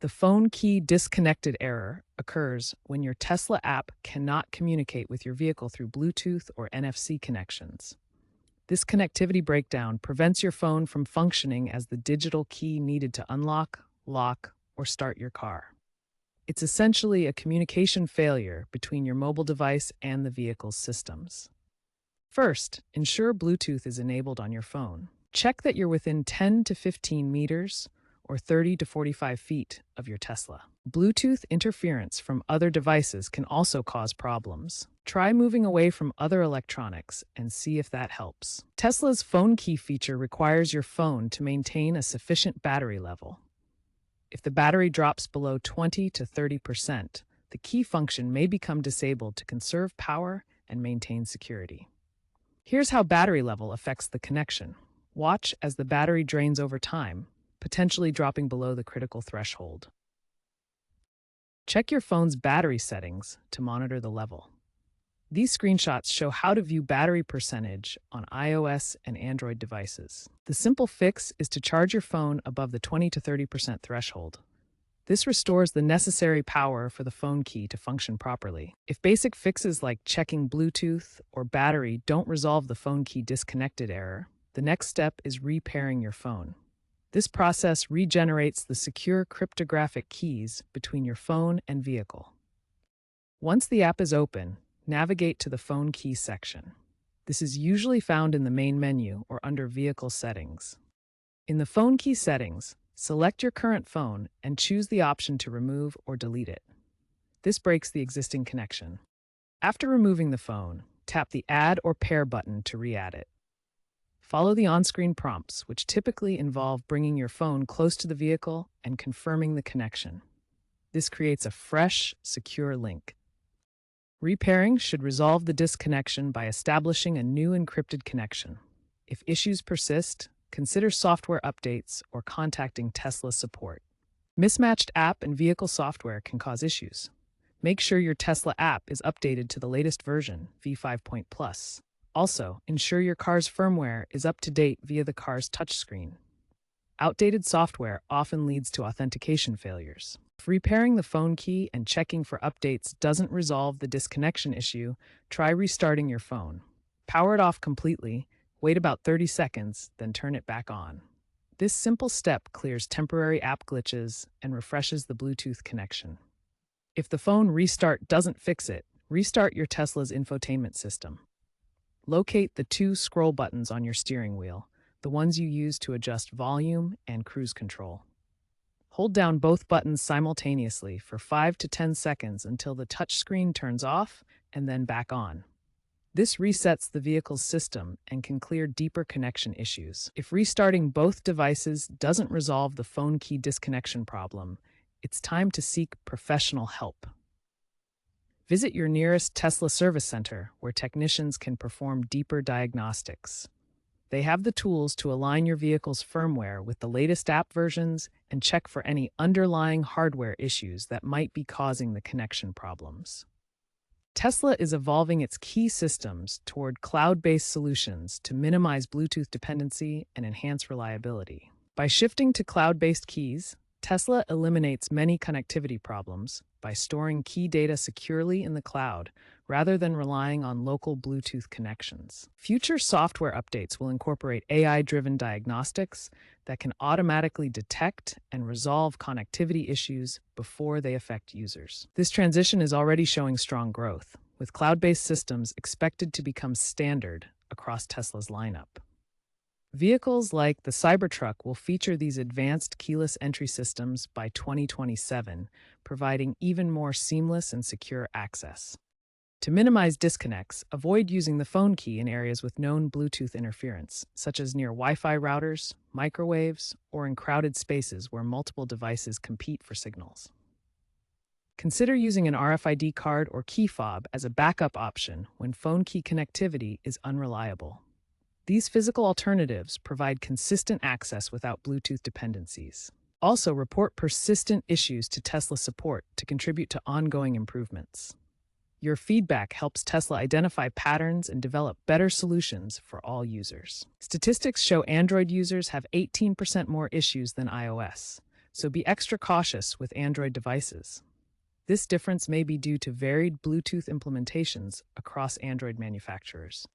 The phone key disconnected error occurs when your Tesla app cannot communicate with your vehicle through Bluetooth or NFC connections. This connectivity breakdown prevents your phone from functioning as the digital key needed to unlock, lock, or start your car. It's essentially a communication failure between your mobile device and the vehicle's systems. First, ensure Bluetooth is enabled on your phone. Check that you're within 10 to 15 meters or 30 to 45 feet of your Tesla. Bluetooth interference from other devices can also cause problems. Try moving away from other electronics and see if that helps. Tesla's phone key feature requires your phone to maintain a sufficient battery level. If the battery drops below 20 to 30%, the key function may become disabled to conserve power and maintain security. Here's how battery level affects the connection. Watch as the battery drains over time, potentially dropping below the critical threshold. Check your phone's battery settings to monitor the level. These screenshots show how to view battery percentage on iOS and Android devices. The simple fix is to charge your phone above the 20 to 30% threshold. This restores the necessary power for the phone key to function properly. If basic fixes like checking Bluetooth or battery don't resolve the phone key disconnected error, the next step is repairing your phone. This process regenerates the secure cryptographic keys between your phone and vehicle. Once the app is open, navigate to the phone key section. This is usually found in the main menu or under Vehicle Settings. In the phone key settings, select your current phone and choose the option to remove or delete it. This breaks the existing connection. After removing the phone, tap the Add or Pair button to re-add it. Follow the on-screen prompts, which typically involve bringing your phone close to the vehicle and confirming the connection. This creates a fresh, secure link. Repairing should resolve the disconnection by establishing a new encrypted connection. If issues persist, consider software updates or contacting Tesla support. Mismatched app and vehicle software can cause issues. Make sure your Tesla app is updated to the latest version, v5.plus. Also, ensure your car's firmware is up to date via the car's touchscreen. Outdated software often leads to authentication failures. If repairing the phone key and checking for updates doesn't resolve the disconnection issue, try restarting your phone. Power it off completely, wait about 30 seconds, then turn it back on. This simple step clears temporary app glitches and refreshes the Bluetooth connection. If the phone restart doesn't fix it, restart your Tesla's infotainment system. Locate the two scroll buttons on your steering wheel, the ones you use to adjust volume and cruise control. Hold down both buttons simultaneously for 5 to 10 seconds until the touchscreen turns off and then back on. This resets the vehicle's system and can clear deeper connection issues. If restarting both devices doesn't resolve the phone key disconnection problem, it's time to seek professional help. Visit your nearest Tesla service center where technicians can perform deeper diagnostics. They have the tools to align your vehicle's firmware with the latest app versions and check for any underlying hardware issues that might be causing the connection problems. Tesla is evolving its key systems toward cloud-based solutions to minimize Bluetooth dependency and enhance reliability. By shifting to cloud-based keys, Tesla eliminates many connectivity problems by storing key data securely in the cloud rather than relying on local Bluetooth connections. Future software updates will incorporate AI-driven diagnostics that can automatically detect and resolve connectivity issues before they affect users. This transition is already showing strong growth, with cloud-based systems expected to become standard across Tesla's lineup. Vehicles like the Cybertruck will feature these advanced keyless entry systems by 2027, providing even more seamless and secure access. To minimize disconnects, avoid using the phone key in areas with known Bluetooth interference, such as near Wi-Fi routers, microwaves, or in crowded spaces where multiple devices compete for signals. Consider using an RFID card or key fob as a backup option when phone key connectivity is unreliable. These physical alternatives provide consistent access without Bluetooth dependencies. Also, report persistent issues to Tesla support to contribute to ongoing improvements. Your feedback helps Tesla identify patterns and develop better solutions for all users. Statistics show Android users have 18% more issues than iOS, so be extra cautious with Android devices. This difference may be due to varied Bluetooth implementations across Android manufacturers.